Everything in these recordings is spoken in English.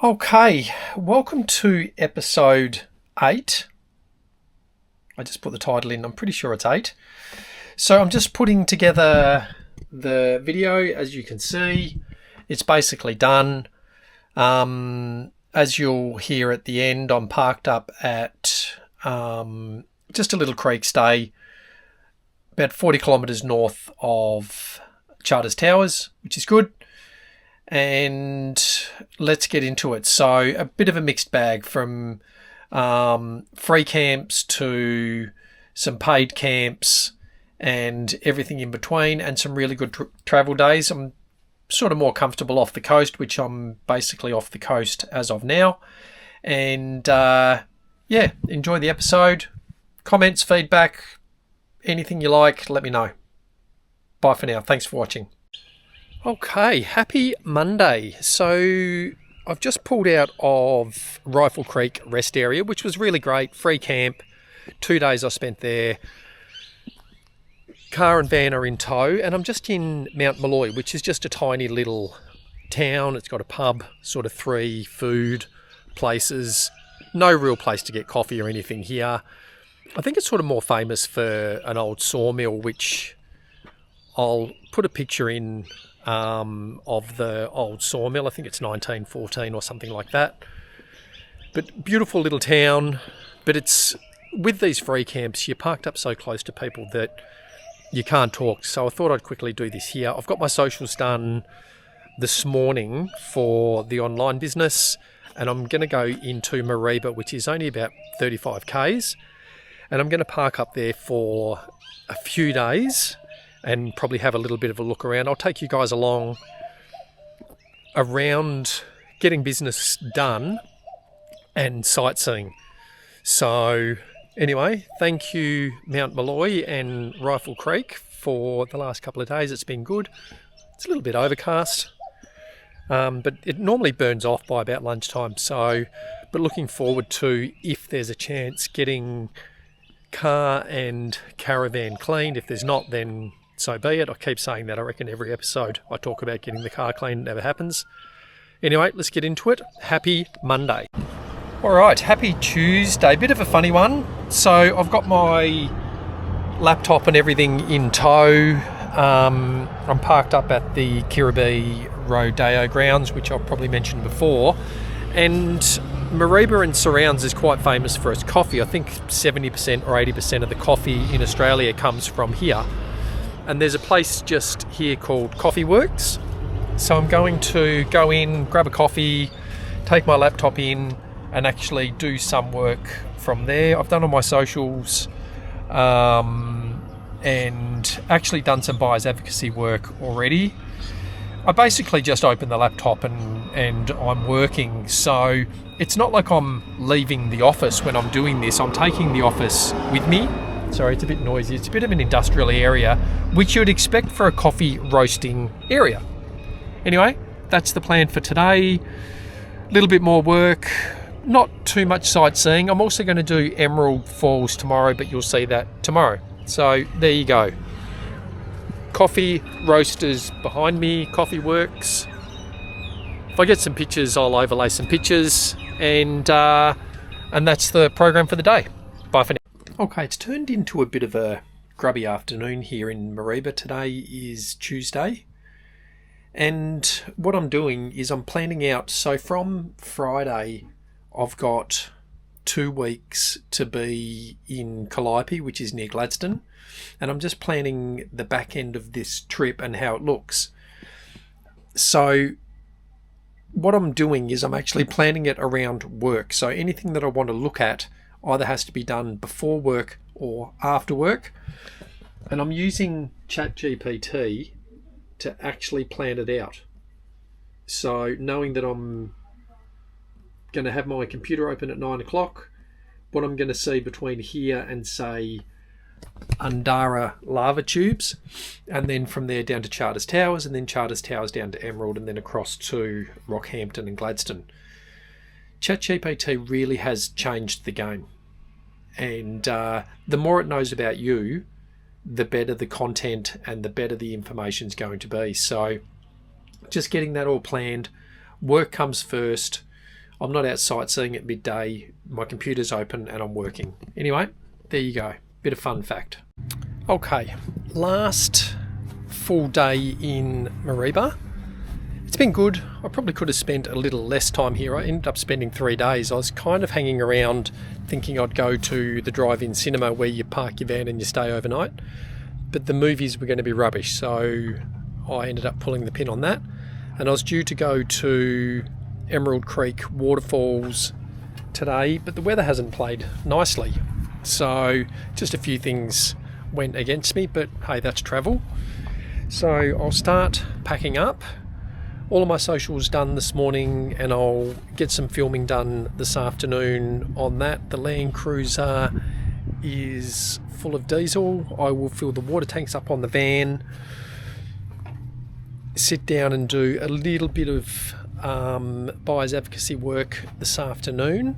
Okay, welcome to episode 8. I just put the title in, I'm pretty sure it's 8. So I'm just putting together the video. As you can see, it's basically done. As you'll hear at the end, I'm parked up at just a little creek stay about 40 kilometres north of Charters Towers, which is good. And let's get into it. So a bit of a mixed bag from free camps to some paid camps and everything in between, and some really good travel days. I'm sort of more comfortable off the coast, which I'm basically off the coast as of now. And yeah, enjoy the episode. Comments, feedback, anything you like, let me know. Bye for now. Thanks for watching. Okay, happy Monday. So I've just pulled out of Rifle Creek rest area, which was really great. Free camp, 2 days I spent there. Car and van are in tow, and I'm just in Mount Malloy, which is just a tiny little town. It's got a pub, sort of 3 food places. No real place to get coffee or anything here. I think it's sort of more famous for an old sawmill, which I'll put a picture in of the old sawmill. I think it's 1914 or something like that. But beautiful little town. But it's, with these free camps, you're parked up so close to people that you can't talk. So I thought I'd quickly do this here. I've got my socials done this morning for the online business, and I'm going to go into Mareeba, which is only about 35 k's, and I'm going to park up there for a few days and probably have a little bit of a look around. I'll take you guys along around getting business done and sightseeing. So anyway, thank you Mount Malloy and Rifle Creek for the last couple of days. It's been good. It's a little bit overcast, but it normally burns off by about lunchtime. So, but looking forward to, if there's a chance, getting car and caravan cleaned. If there's not, then so be it. I keep saying that. I reckon every episode I talk about getting the car clean. It never happens. Anyway, let's get into it. Happy Monday. All right, happy Tuesday. Bit of a funny one. So I've got my laptop and everything in tow. I'm parked up at the Kirribilli Rodeo grounds, which I've probably mentioned before. And Mareeba and surrounds is quite famous for its coffee. I think 70% or 80% of the coffee in Australia comes from here. And there's a place just here called Coffee Works. So I'm going to go in, grab a coffee, take my laptop in, and actually do some work from there. I've done all my socials and actually done some buyers advocacy work already. I basically just open the laptop and I'm working. So it's not like I'm leaving the office when I'm doing this. I'm taking the office with me. Sorry, it's a bit noisy. It's a bit of an industrial area, which you'd expect for a coffee roasting area. Anyway, that's the plan for today. A little bit more work, not too much sightseeing. I'm also going to do Emerald Falls tomorrow, but you'll see that tomorrow. So there you go. Coffee roasters behind me, Coffee Works. If I get some pictures, I'll overlay some pictures, and that's the program for the day. Bye for now. Okay, it's turned into a bit of a grubby afternoon here in Mareeba. Today is Tuesday, and what I'm doing is I'm planning out. So from Friday, I've got 2 weeks to be in Calliope, which is near Gladstone, and I'm just planning the back end of this trip and how it looks. So what I'm doing is I'm actually planning it around work. So anything that I want to look at either has to be done before work or after work. And I'm using ChatGPT to actually plan it out. So knowing that I'm going to have my computer open at 9 o'clock, what I'm going to see between here and, say, Undara lava tubes, and then from there down to Charters Towers, and then Charters Towers down to Emerald, and then across to Rockhampton and Gladstone. ChatGPT really has changed the game. And the more it knows about you, the better the content and the better the information's going to be. So just getting that all planned. Work comes first. I'm not out sightseeing at midday. My computer's open and I'm working. Anyway, there you go. Bit of fun fact. Okay, last full day in Mareeba. It's been good. I probably could have spent a little less time here. I ended up spending 3 days. I was kind of hanging around thinking I'd go to the drive-in cinema where you park your van and you stay overnight. But the movies were going to be rubbish, so I ended up pulling the pin on that. And I was due to go to Emerald Creek waterfalls today, but the weather hasn't played nicely. So just a few things went against me, but hey, that's travel. So I'll start packing up. All of my socials done this morning, and I'll get some filming done this afternoon on that. The Land Cruiser is full of diesel. I will fill the water tanks up on the van, sit down and do a little bit of buyers advocacy work this afternoon,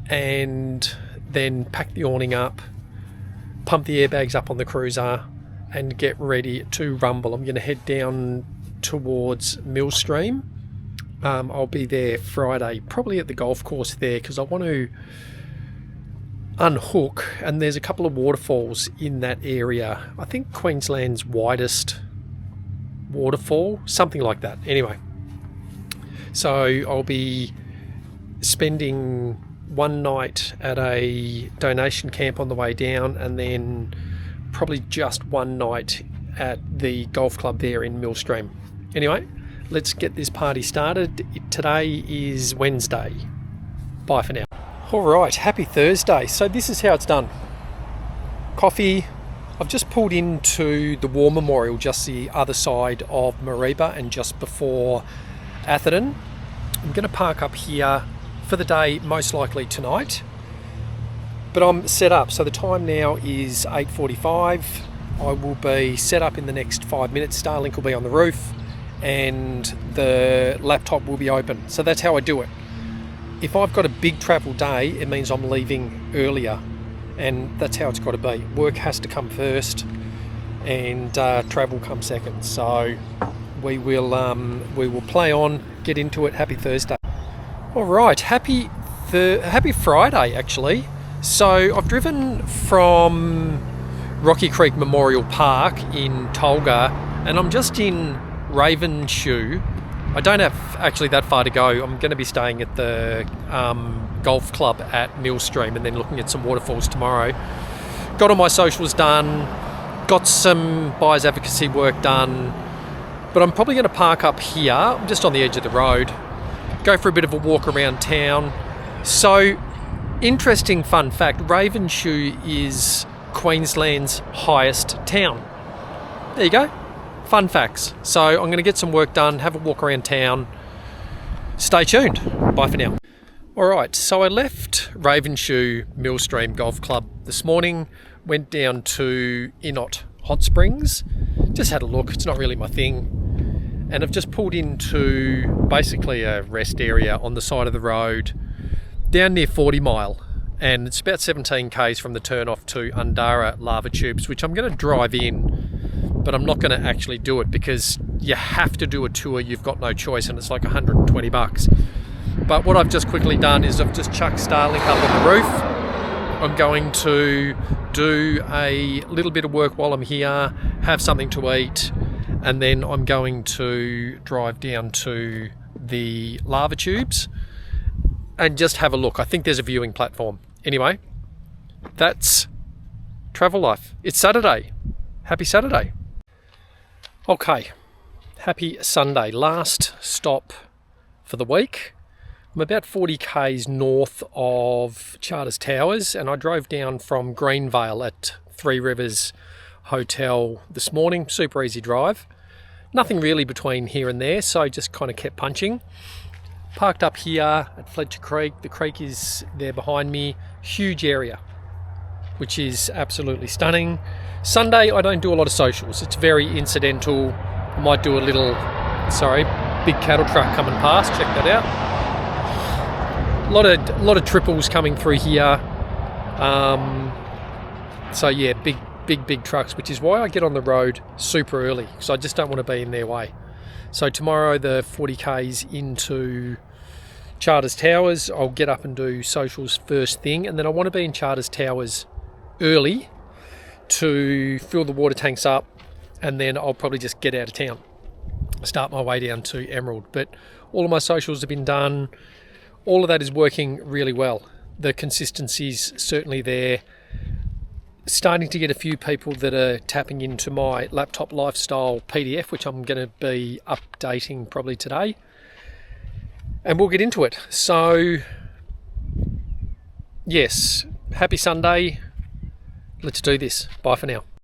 and then pack the awning up, pump the airbags up on the cruiser, and get ready to rumble. I'm going to head down towards Millstream. I'll be there Friday, probably at the golf course there, because I want to unhook, and there's a couple of waterfalls in that area. I think Queensland's widest waterfall, something like that. Anyway, so I'll be spending one night at a donation camp on the way down, and then probably just one night at the golf club there in Millstream. Anyway, let's get this party started. Today is Wednesday. Bye for now. All right, happy Thursday. So this is how it's done. Coffee. I've just pulled into the War Memorial just the other side of Mareeba and just before Atherton. I'm going to park up here for the day, most likely tonight. But I'm set up. So the time now is 8:45. I will be set up in the next 5 minutes. Starlink will be on the roof and the laptop will be open. So that's how I do it. If I've got a big travel day, it means I'm leaving earlier, and that's how it's got to be. Work has to come first and travel comes second. So we will play on, get into it. Happy Thursday. All right, happy Friday actually. So I've driven from Rifle Creek Memorial Park in Tolga, and I'm just in Ravenshoe. I don't have actually that far to go. I'm going to be staying at the golf club at Millstream and then looking at some waterfalls tomorrow. Got all my socials done, got some buyers advocacy work done, but I'm probably going to park up here. I'm just on the edge of the road, go for a bit of a walk around town. So, interesting fun fact, Ravenshoe is Queensland's highest town. There you go. Fun facts. So I'm going to get some work done, have a walk around town. Stay tuned. Bye for now. All right, so I left Ravenshoe Millstream Golf Club this morning, went down to Inot Hot Springs, just had a look. It's not really my thing. And I've just pulled into basically a rest area on the side of the road down near 40 Mile. And it's about 17 k's from the turn off to Undara lava tubes, which I'm going to drive in. But I'm not going to actually do it because you have to do a tour. You've got no choice, and it's like $120. But what I've just quickly done is I've just chucked Starlink up on the roof. I'm going to do a little bit of work while I'm here, have something to eat, and then I'm going to drive down to the lava tubes and just have a look. I think there's a viewing platform. Anyway, that's travel life. It's Saturday. Happy Saturday. Okay, happy Sunday. Last stop for the week. I'm about 40 k's north of Charters Towers, and I drove down from Greenvale at Three Rivers Hotel this morning. Super easy drive. Nothing really between here and there, so I just kind of kept punching. Parked up here at Fletcher Creek. The creek is there behind me. Huge area, which is absolutely stunning. Sunday, I don't do a lot of socials. It's very incidental. I might do a little, big cattle truck coming past. Check that out. A lot of triples coming through here. So yeah, big trucks, which is why I get on the road super early, because I just don't want to be in their way. So tomorrow, the 40 k's into Charters Towers, I'll get up and do socials first thing, and then I want to be in Charters Towers early to fill the water tanks up, and then I'll probably just get out of town, start my way down to Emerald. But all of my socials have been done. All of that is working really well. The consistency's certainly there. Starting to get a few people that are tapping into my laptop lifestyle PDF, which I'm going to be updating probably today. And we'll get into it. So, yes, happy Sunday. Let's do this. Bye for now.